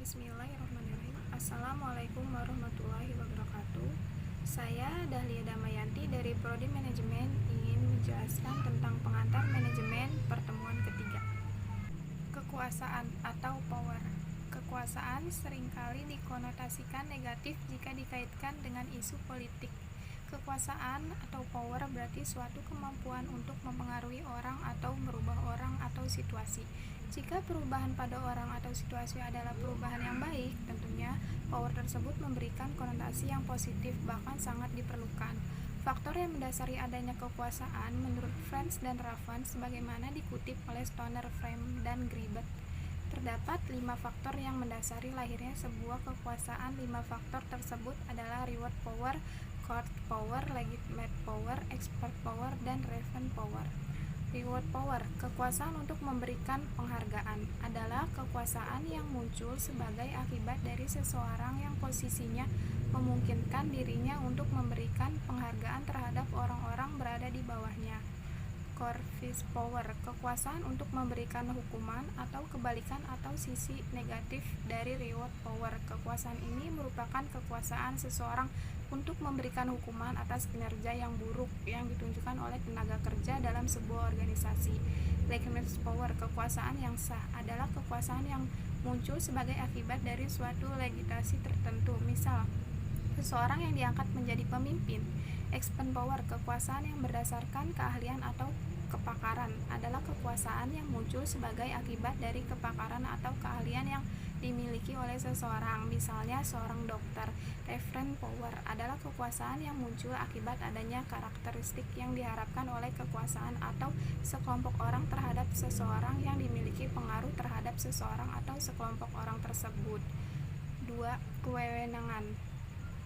Bismillahirrahmanirrahim. Assalamualaikum warahmatullahi wabarakatuh. Saya Dahlia Damayanti dari Prodi Manajemen ingin menjelaskan tentang pengantar manajemen pertemuan ketiga. Kekuasaan atau power. Kekuasaan seringkali dikonotasikan negatif jika dikaitkan dengan isu politik. Kekuasaan atau power berarti suatu kemampuan untuk mempengaruhi orang atau merubah orang atau situasi. Jika perubahan pada orang atau situasi adalah perubahan yang baik, tentunya power tersebut memberikan konotasi yang positif, bahkan sangat diperlukan. Faktor yang mendasari adanya kekuasaan menurut Friends dan Raven sebagaimana dikutip oleh Stoner, Frame, dan Gribet. Terdapat 5 faktor yang mendasari lahirnya sebuah kekuasaan. 5 faktor tersebut adalah reward power, court power, legitimate power, expert power, dan Raven power. Reward power, kekuasaan untuk memberikan penghargaan, adalah kekuasaan yang muncul sebagai akibat dari seseorang yang posisinya memungkinkan dirinya untuk memberikan penghargaan terhadap orang-orang berada di bawahnya. Corvus power, kekuasaan untuk memberikan hukuman atau kebalikan atau sisi negatif dari reward power. Kekuasaan ini merupakan kekuasaan seseorang untuk memberikan hukuman atas kinerja yang buruk yang ditunjukkan oleh tenaga kerja dalam sebuah organisasi. Legitimate power, kekuasaan yang sah, adalah kekuasaan yang muncul sebagai akibat dari suatu legitimasi tertentu. Misal, seseorang yang diangkat menjadi pemimpin. Expert power, kekuasaan yang berdasarkan keahlian atau kepakaran, adalah kekuasaan yang muncul sebagai akibat dari kepakaran atau keahlian yang dimiliki oleh seseorang, misalnya seorang dokter. Reference power adalah kekuasaan yang muncul akibat adanya karakteristik yang diharapkan oleh kekuasaan atau sekelompok orang terhadap seseorang yang dimiliki pengaruh terhadap seseorang atau sekelompok orang tersebut. 2. Kewenangan.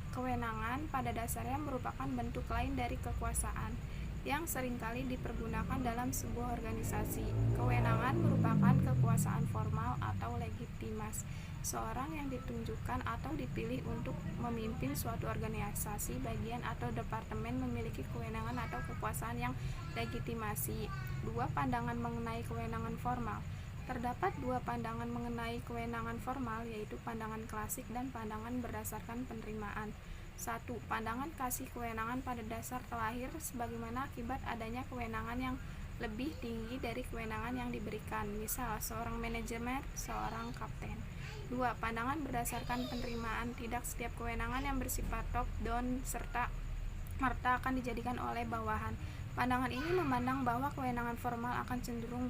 Kewenangan pada dasarnya merupakan bentuk lain dari kekuasaan yang seringkali dipergunakan dalam sebuah organisasi. Kewenangan merupakan kekuasaan formal atau legitimas. Seorang yang ditunjukkan atau dipilih untuk memimpin suatu organisasi, bagian atau departemen memiliki kewenangan atau kekuasaan yang legitimasi. 2. Pandangan mengenai kewenangan formal. Terdapat 2 pandangan mengenai kewenangan formal, yaitu pandangan klasik dan pandangan berdasarkan penerimaan. 1. Pandangan kasih kewenangan pada dasar terlahir sebagaimana akibat adanya kewenangan yang lebih tinggi dari kewenangan yang diberikan, misal seorang manajemen, seorang kapten. 2. Pandangan berdasarkan penerimaan. Tidak setiap kewenangan yang bersifat top down serta merta akan dijadikan oleh bawahan. Pandangan ini memandang bahwa kewenangan formal akan cenderung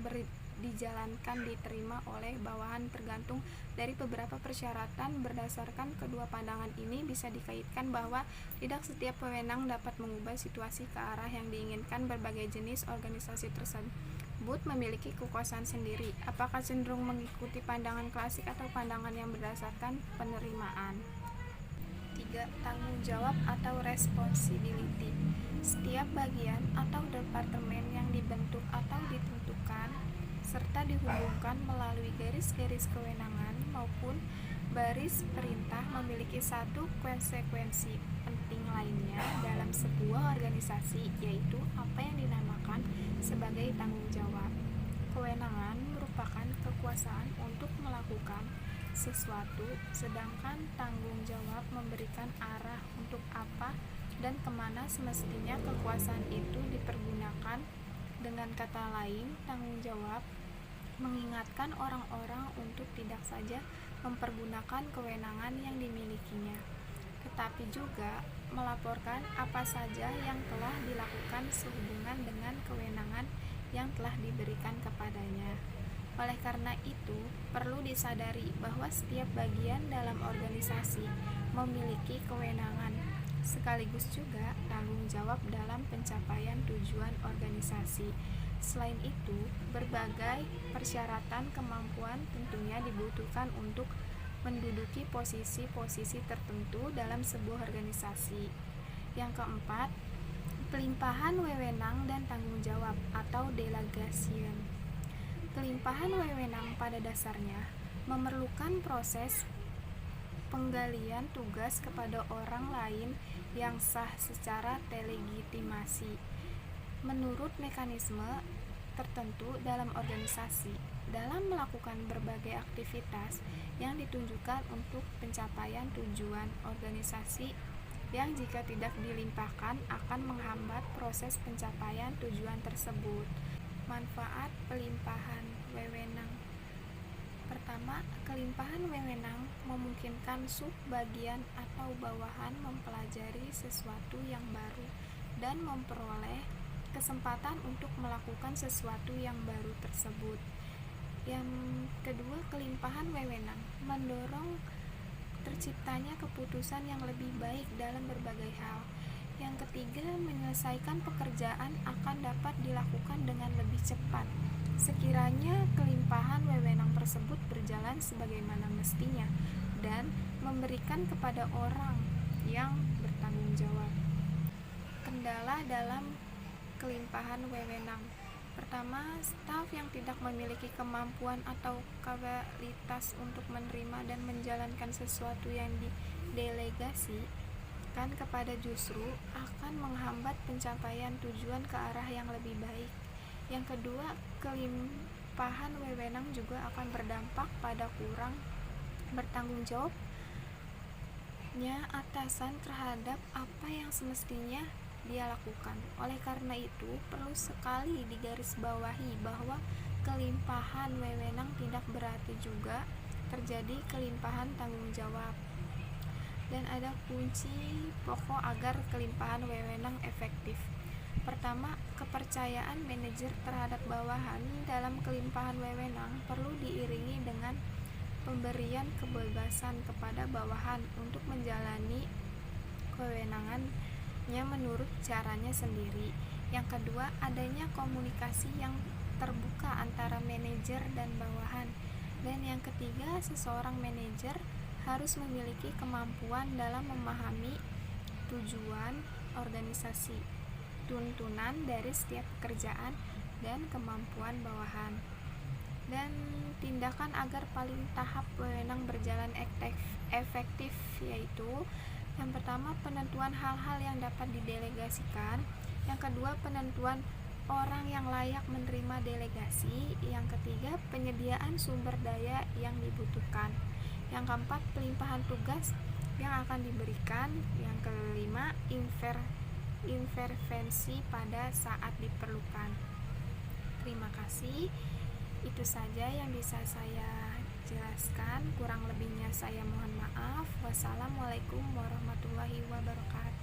dijalankan diterima oleh bawahan tergantung dari beberapa persyaratan. Berdasarkan kedua pandangan ini bisa dikaitkan bahwa tidak setiap wewenang dapat mengubah situasi ke arah yang diinginkan. Berbagai jenis organisasi tersebut memiliki kekuasaan sendiri. Apakah cenderung mengikuti pandangan klasik atau pandangan yang berdasarkan penerimaan? 3. Tanggung jawab atau responsibility. Setiap bagian atau departemen yang dibentuk atau ditentukan serta dihubungkan melalui garis-garis kewenangan maupun baris perintah memiliki satu konsekuensi penting lainnya dalam sebuah organisasi, yaitu apa yang dinamakan sebagai tanggung jawab. Kewenangan merupakan kekuasaan untuk melakukan sesuatu, sedangkan tanggung jawab memberikan arah untuk apa dan kemana semestinya kekuasaan itu dipergunakan. Dengan kata lain, tanggung jawab mengingatkan orang-orang untuk tidak saja mempergunakan kewenangan yang dimilikinya, tetapi juga melaporkan apa saja yang telah dilakukan sehubungan dengan kewenangan yang telah diberikan kepadanya. Oleh karena itu, perlu disadari bahwa setiap bagian dalam organisasi memiliki kewenangan, sekaligus juga tanggung jawab dalam pencapaian tujuan organisasi. Selain itu, berbagai persyaratan kemampuan tentunya dibutuhkan untuk menduduki posisi-posisi tertentu dalam sebuah organisasi. Yang keempat, pelimpahan wewenang dan tanggung jawab atau delegation. Pelimpahan wewenang pada dasarnya memerlukan proses penggalian tugas kepada orang lain yang sah secara delegitimasi menurut mekanisme tertentu dalam organisasi. dalam melakukan berbagai aktivitas yang ditunjukkan untuk pencapaian tujuan organisasi yang jika tidak dilimpahkan akan menghambat proses pencapaian tujuan tersebut. Manfaat pelimpahan wewenang. Pertama, kelimpahan wewenang memungkinkan subbagian atau bawahan mempelajari sesuatu yang baru dan memperoleh kesempatan untuk melakukan sesuatu yang baru tersebut. Yang kedua, kelimpahan wewenang mendorong terciptanya keputusan yang lebih baik dalam berbagai hal. Yang ketiga, menyelesaikan pekerjaan akan dapat dilakukan dengan lebih cepat sekiranya kelimpahan wewenang tersebut berjalan sebagaimana mestinya dan memberikan kepada orang yang bertanggung jawab. Kendala dalam kelimpahan wewenang. Pertama, staf yang tidak memiliki kemampuan atau kapabilitas untuk menerima dan menjalankan sesuatu yang didelegasikan kepada justru akan menghambat pencapaian tujuan ke arah yang lebih baik. Yang kedua, kelimpahan wewenang juga akan berdampak pada kurang bertanggung jawabnya atasan terhadap apa yang semestinya dia lakukan. Oleh karena itu, perlu sekali digarisbawahi bahwa kelimpahan wewenang tidak berarti juga terjadi kelimpahan tanggung jawab. Dan ada kunci pokok agar kelimpahan wewenang efektif. Pertama, kepercayaan manajer terhadap bawahan dalam kelimpahan wewenang perlu diiringi dengan pemberian kebebasan kepada bawahan untuk menjalani kewenangannya menurut caranya sendiri. Yang kedua, adanya komunikasi yang terbuka antara manajer dan bawahan. Dan yang ketiga, seseorang manajer harus memiliki kemampuan dalam memahami tujuan organisasi, tuntunan dari setiap pekerjaan, dan kemampuan bawahan. Dan tindakan agar paling tahap wewenang berjalan efektif yaitu yang pertama, penentuan hal-hal yang dapat didelegasikan. Yang kedua, penentuan orang yang layak menerima delegasi. Yang ketiga, penyediaan sumber daya yang dibutuhkan. Yang keempat, pelimpahan tugas yang akan diberikan. Yang kelima, intervensi pada saat diperlukan. Terima kasih. Itu saja yang bisa saya jelaskan. Kurang lebihnya saya mohon maaf. Wassalamualaikum warahmatullahi wabarakatuh.